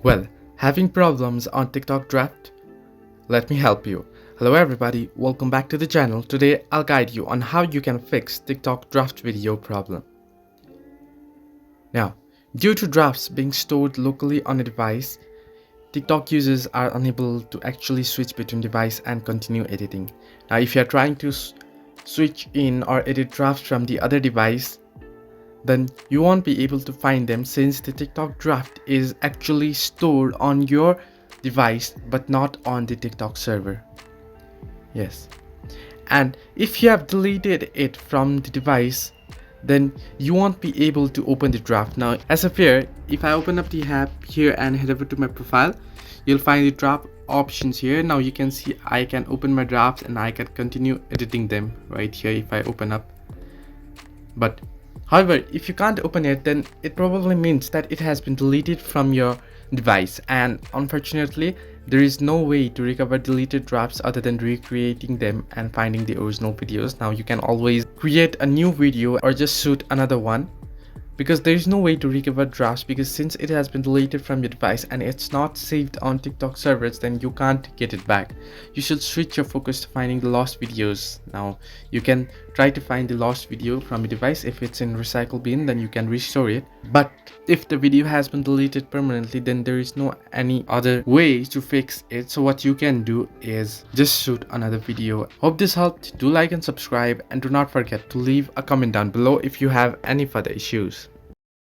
Well, having problems on TikTok Draft? Let me help you. Hello everybody, welcome back to the channel. Today I'll guide you on how you can fix TikTok draft video problem. Now, due to drafts being stored locally on a device, TikTok users are unable to actually switch between device and continue editing. Now, if you are trying to switch in or edit drafts from the other device, then you won't be able to find them since the TikTok draft is actually stored on your device but not on the TikTok server. Yes. And if you have deleted it from the device, then you won't be able to open the draft. Now, as a fair, if I open up the app here and head over to my profile, you'll find the draft options here. Now you can see I can open my drafts and I can continue editing them right here if I open up. But however, if you can't open it, then it probably means that it has been deleted from your device, and unfortunately there is no way to recover deleted drafts other than recreating them and finding the original videos. Now you can always create a new video or just shoot another one, because there is no way to recover drafts, because since it has been deleted from your device and it's not saved on TikTok servers, then you can't get it back. You should switch your focus to finding the lost videos. Now you can try to find the lost video from your device. If it's in recycle bin, then you can restore it. But if the video has been deleted permanently, then there is no any other way to fix it. So what you can do is just shoot another video. Hope this helped. Do like and subscribe, and do not forget to leave a comment down below if you have any further issues.